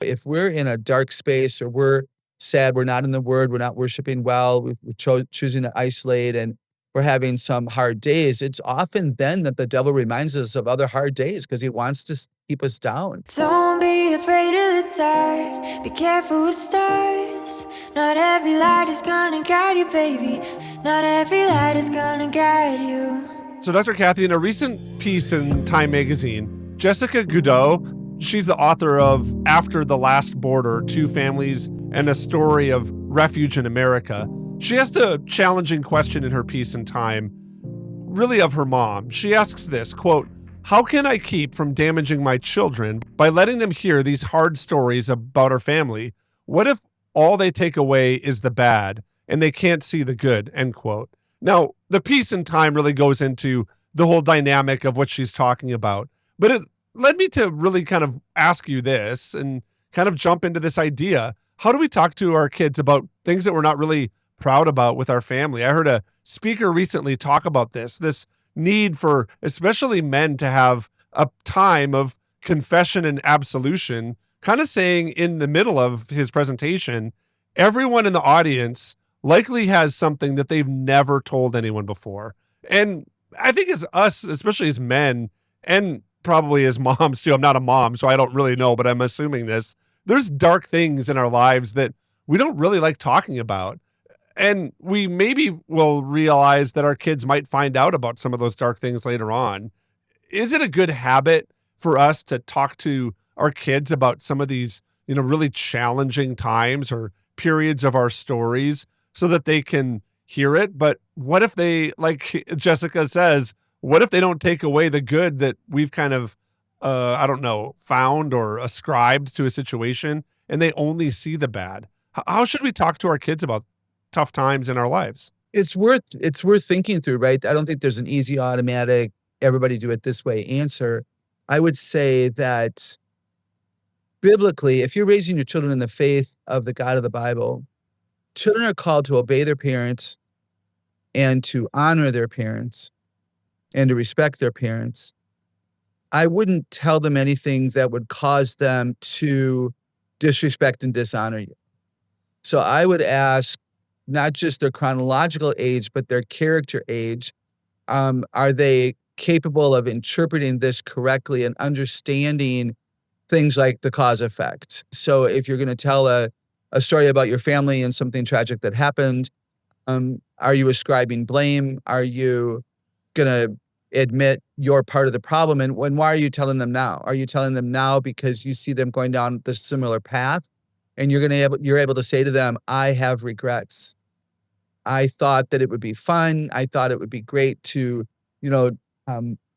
If we're in a dark space or we're sad, we're not in the word, we're not worshiping well, we're choosing to isolate, and we're having some hard days, it's often then that the devil reminds us of other hard days because he wants to keep us down. Don't be afraid of the dark. Be careful with stars. Not every light is gonna guide you, baby. Not every light is gonna guide you. So, Dr. Kathy, in a recent piece in Time magazine, Jessica Goudeau, she's the author of After the Last Border, Two Families and a Story of Refuge in America. She asked a challenging question in her piece in Time, really of her mom. She asks this, quote, "How can I keep from damaging my children by letting them hear these hard stories about our family? What if all they take away is the bad and they can't see the good?" End quote. Now, the piece in Time really goes into the whole dynamic of what she's talking about. But it led me to really kind of ask you this and kind of jump into this idea. How do we talk to our kids about things that we're not really proud about with our family? I heard a speaker recently talk about this need for especially men to have a time of confession and absolution, kind of saying in the middle of his presentation, everyone in the audience likely has something that they've never told anyone before. And I think as us, especially as men, and probably as moms too, I'm not a mom, so I don't really know, but I'm assuming this, there's dark things in our lives that we don't really like talking about. And we maybe will realize that our kids might find out about some of those dark things later on. Is it a good habit for us to talk to our kids about some of these, really challenging times or periods of our stories so that they can hear it? But what if they, like Jessica says, what if they don't take away the good that we've kind of, found or ascribed to a situation and they only see the bad? How should we talk to our kids about tough times in our lives? It's worth thinking through, right? I don't think there's an easy, automatic, everybody do it this way answer. I would say that biblically, if you're raising your children in the faith of the God of the Bible, children are called to obey their parents and to honor their parents and to respect their parents. I wouldn't tell them anything that would cause them to disrespect and dishonor you. So I would ask not just their chronological age, but their character age. Are they capable of interpreting this correctly and understanding things like the cause effect? So if you're going to tell a story about your family and something tragic that happened, are you ascribing blame? Are you going to admit you're part of the problem? And why are you telling them now? Are you telling them now because you see them going down the similar path? And you're able to say to them, I have regrets. I thought that it would be fun. I thought it would be great to,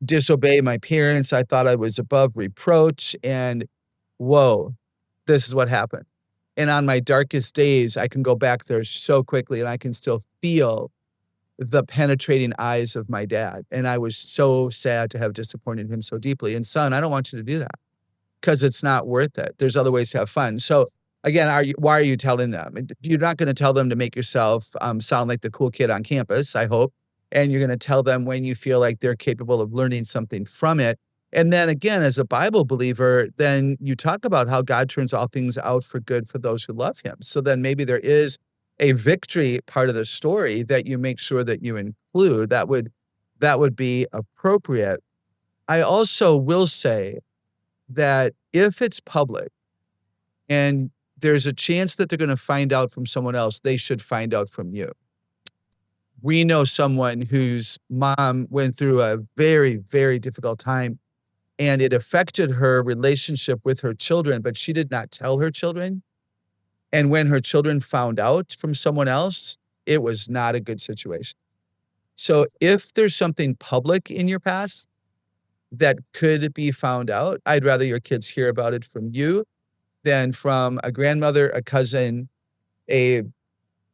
disobey my parents. I thought I was above reproach. And whoa, this is what happened. And on my darkest days, I can go back there so quickly and I can still feel the penetrating eyes of my dad. And I was so sad to have disappointed him so deeply. And son, I don't want you to do that because it's not worth it. There's other ways to have fun. So again, why are you telling them? You're not going to tell them to make yourself sound like the cool kid on campus, I hope. And you're going to tell them when you feel like they're capable of learning something from it. And then again, as a Bible believer, then you talk about how God turns all things out for good for those who love him. So then maybe there is a victory part of the story that you make sure that you include. That would be appropriate. I also will say that if it's public and there's a chance that they're going to find out from someone else, they should find out from you. We know someone whose mom went through a very, very difficult time and it affected her relationship with her children, but she did not tell her children. And when her children found out from someone else, it was not a good situation. So if there's something public in your past that could be found out, I'd rather your kids hear about it from you than from a grandmother, a cousin, a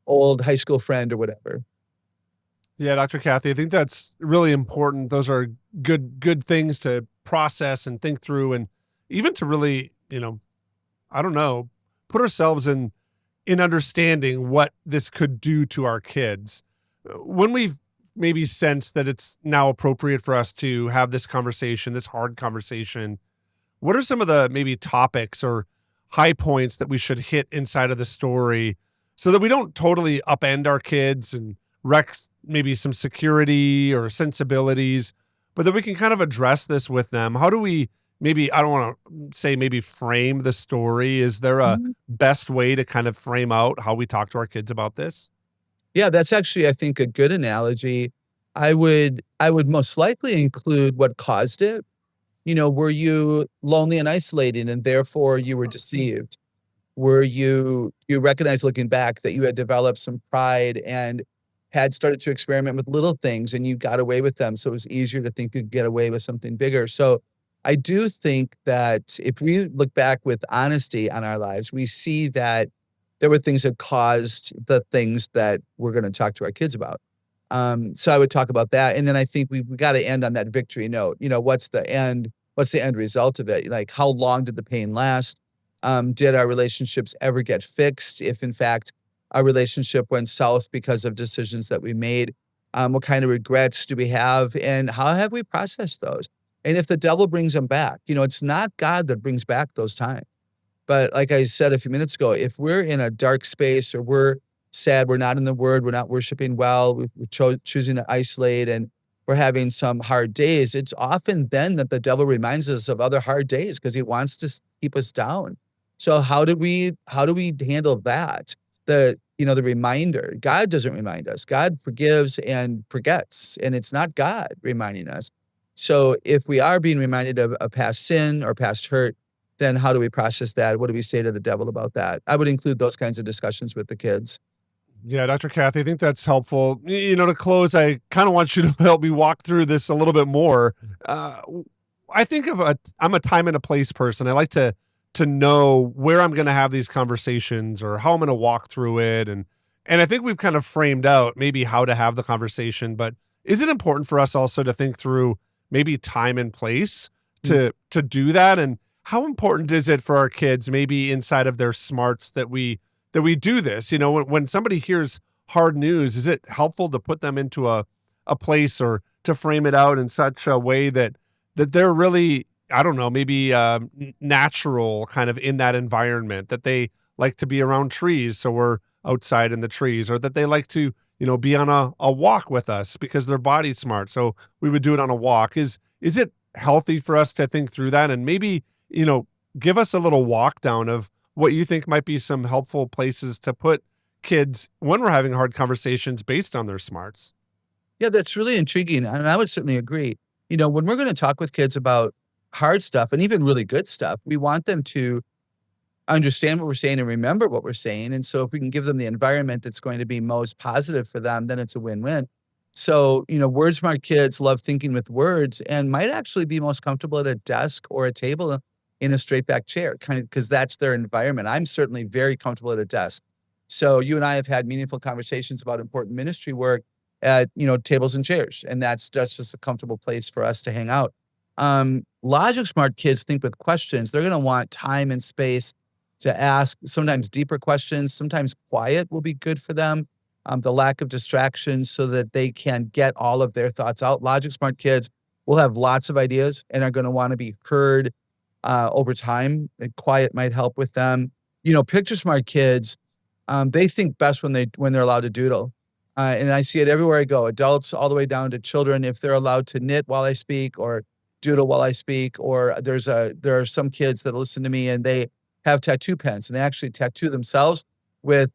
old high school friend or whatever. Yeah, Dr. Kathy, I think that's really important. Those are good things to process and think through, and even to really, put ourselves in understanding what this could do to our kids. When we've maybe sensed that it's now appropriate for us to have this conversation, this hard conversation, what are some of the maybe topics or high points that we should hit inside of the story so that we don't totally upend our kids and wreck maybe some security or sensibilities, but that we can kind of address this with them? How do we maybe, I don't want to say maybe frame the story. Is there a Mhm. best way to kind of frame out how we talk to our kids about this? Yeah, that's actually, I think, a good analogy. I would most likely include what caused it. Were you lonely and isolated and therefore you were deceived? Were you recognized looking back that you had developed some pride and had started to experiment with little things and you got away with them, so it was easier to think you'd get away with something bigger. So, I do think that if we look back with honesty on our lives, we see that there were things that caused the things that we're gonna talk to our kids about. So I would talk about that, and then I think we gotta end on that victory note. What's the end result of it? Like, how long did the pain last? Did our relationships ever get fixed? If in fact our relationship went south because of decisions that we made, what kind of regrets do we have, and how have we processed those? And if the devil brings them back, it's not God that brings back those times. But like I said a few minutes ago, if we're in a dark space or we're sad, we're not in the Word, we're not worshiping well, we're choosing to isolate, and we're having some hard days, it's often then that the devil reminds us of other hard days because he wants to keep us down. So how do we handle that? The reminder. God doesn't remind us. God forgives and forgets, and it's not God reminding us. So if we are being reminded of a past sin or past hurt, then how do we process that? What do we say to the devil about that? I would include those kinds of discussions with the kids. Yeah, Dr. Kathy, I think that's helpful. To close, I kind of want you to help me walk through this a little bit more. I think I'm a time and a place person. I like to know where I'm going to have these conversations or how I'm going to walk through it, and I think we've kind of framed out maybe how to have the conversation. But is it important for us also to think through maybe time and place to do that? And how important is it for our kids, maybe inside of their smarts, that we do this? When somebody hears hard news, is it helpful to put them into a place or to frame it out in such a way that they're really, I don't know, maybe natural kind of in that environment, that they like to be around trees, so we're outside in the trees, or that they like to, be on a walk with us because their body's smart, so we would do it on a walk. Is it healthy for us to think through that and maybe, give us a little walk down of what you think might be some helpful places to put kids when we're having hard conversations based on their smarts? Yeah, that's really intriguing, and I would certainly agree. When we're gonna talk with kids about hard stuff and even really good stuff, we want them to understand what we're saying and remember what we're saying, and so if we can give them the environment that's going to be most positive for them, then it's a win-win. So, word smart kids love thinking with words and might actually be most comfortable at a desk or a table in a straight back chair, kind of because that's their environment. I'm certainly very comfortable at a desk. So you and I have had meaningful conversations about important ministry work at, tables and chairs, and that's just a comfortable place for us to hang out. Logic smart kids think with questions. They're gonna want time and space to ask sometimes deeper questions. Sometimes quiet will be good for them. The lack of distractions so that they can get all of their thoughts out. Logic smart kids will have lots of ideas and are gonna wanna be heard over time. Quiet might help with them. Picture smart kids, they think best when they're allowed to doodle. And I see it everywhere I go, adults all the way down to children, if they're allowed to knit while I speak or doodle while I speak, or there are some kids that listen to me and they have tattoo pens and they actually tattoo themselves with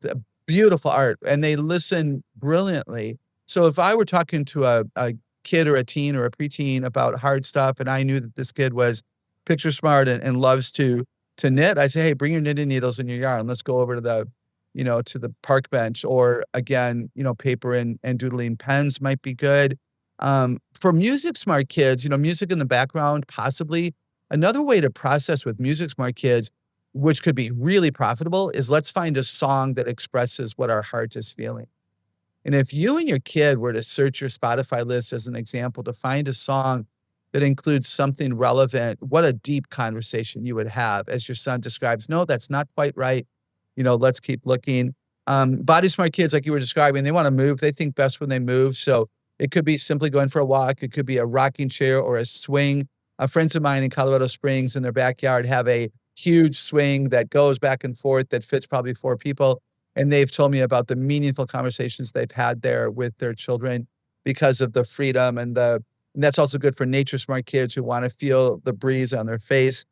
beautiful art and they listen brilliantly. So if I were talking to a kid or a teen or a preteen about hard stuff and I knew that this kid was picture smart and loves to knit, I say, hey, bring your knitting needles and your yarn. Let's go over to the park bench, or again, paper and doodling pens might be good. For music smart kids, music in the background, possibly. Another way to process with music smart kids, which could be really profitable, is let's find a song that expresses what our heart is feeling. And if you and your kid were to search your Spotify list as an example to find a song that includes something relevant, what a deep conversation you would have as your son describes, no, that's not quite right. Let's keep looking. Body smart kids, like you were describing, they want to move. They think best when they move. So it could be simply going for a walk. It could be a rocking chair or a swing. Friends of mine in Colorado Springs in their backyard have a huge swing that goes back and forth that fits probably 4 people, and they've told me about the meaningful conversations they've had there with their children because of the freedom and that's also good for nature smart kids who wanna feel the breeze on their face.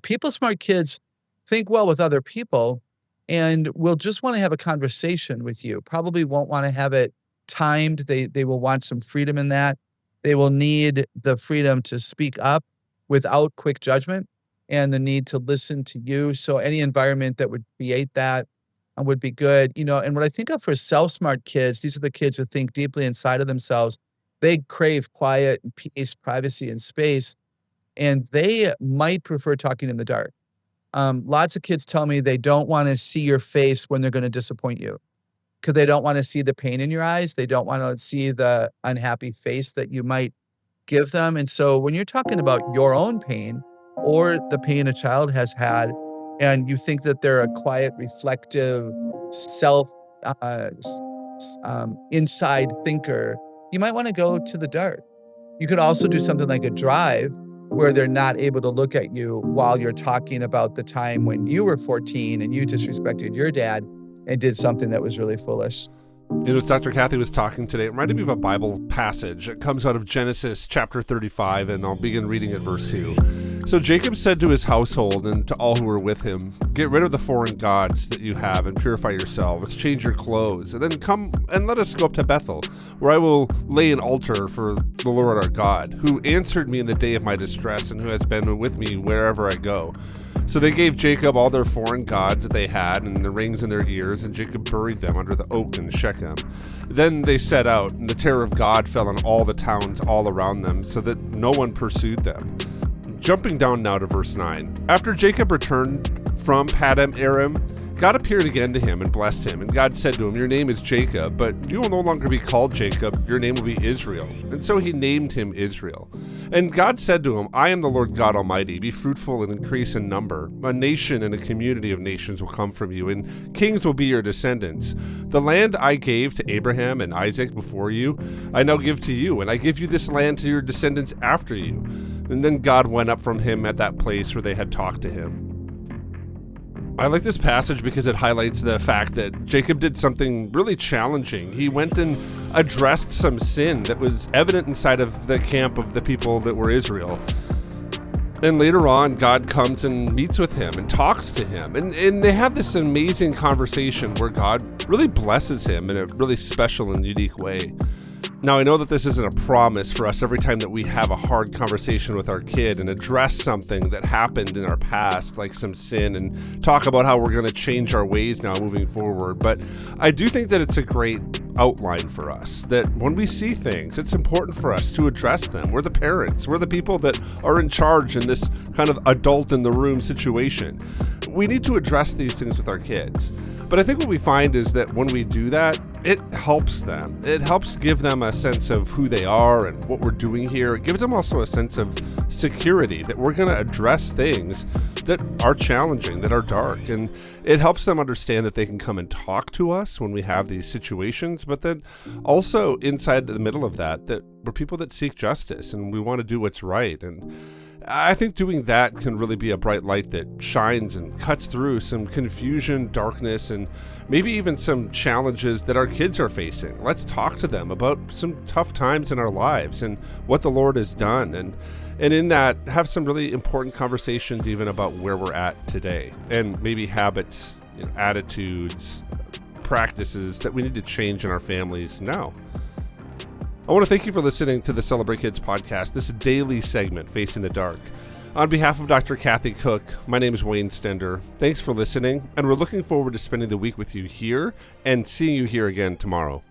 People smart kids think well with other people and will just wanna have a conversation with you, probably won't wanna have it timed. They will want some freedom in that. They will need the freedom to speak up without quick judgment and the need to listen to you. So any environment that would create that would be good. And what I think of for self-smart kids, these are the kids who think deeply inside of themselves. They crave quiet and peace, privacy, and space, and they might prefer talking in the dark. Lots of kids tell me they don't wanna see your face when they're gonna disappoint you, because they don't wanna see the pain in your eyes. They don't wanna see the unhappy face that you might give them. And so when you're talking about your own pain or the pain a child has had, and you think that they're a quiet, reflective, self, inside thinker, you might want to go to the dark. You could also do something like a drive where they're not able to look at you while you're talking about the time when you were 14 and you disrespected your dad and did something that was really foolish. As Dr. Kathy was talking today, it reminded me of a Bible passage. It comes out of Genesis chapter 35, and I'll begin reading at verse 2. So Jacob said to his household and to all who were with him, "Get rid of the foreign gods that you have and purify yourselves. Change your clothes, and then come and let us go up to Bethel, where I will lay an altar for the Lord our God, who answered me in the day of my distress and who has been with me wherever I go." So they gave Jacob all their foreign gods that they had and the rings in their ears, and Jacob buried them under the oak in Shechem. Then they set out, and the terror of God fell on all the towns all around them, so that no one pursued them. Jumping down now to verse 9. After Jacob returned from Paddan Aram, God appeared again to him and blessed him. And God said to him, "Your name is Jacob, but you will no longer be called Jacob. Your name will be Israel." And so he named him Israel. And God said to him, "I am the Lord God Almighty. Be fruitful and increase in number. A nation and a community of nations will come from you, and kings will be your descendants. The land I gave to Abraham and Isaac before you, I now give to you, and I give you this land to your descendants after you." And then God went up from him at that place where they had talked to him. I like this passage because it highlights the fact that Jacob did something really challenging. He went and addressed some sin that was evident inside of the camp of the people that were Israel. And later on, God comes and meets with him and talks to him. And they have this amazing conversation where God really blesses him in a really special and unique way. Now, I know that this isn't a promise for us every time that we have a hard conversation with our kid and address something that happened in our past, like some sin, and talk about how we're going to change our ways now moving forward. But I do think that it's a great outline for us, that when we see things, it's important for us to address them. We're the parents. We're the people that are in charge in this kind of adult in the room situation. We need to address these things with our kids. But I think what we find is that when we do that, it helps them. It helps give them a sense of who they are and what we're doing here. It gives them also a sense of security, that we're going to address things that are challenging, that are dark. And it helps them understand that they can come and talk to us when we have these situations, but then also inside the middle of that, that we're people that seek justice and we want to do what's right. And I think doing that can really be a bright light that shines and cuts through some confusion, darkness, and maybe even some challenges that our kids are facing. Let's talk to them about some tough times in our lives and what the Lord has done. And in that, have some really important conversations even about where we're at today and maybe habits, attitudes, practices that we need to change in our families now. I want to thank you for listening to the Celebrate Kids podcast, this daily segment, Facing the Dark. On behalf of Dr. Kathy Cook, my name is Wayne Stender. Thanks for listening, and we're looking forward to spending the week with you here and seeing you here again tomorrow.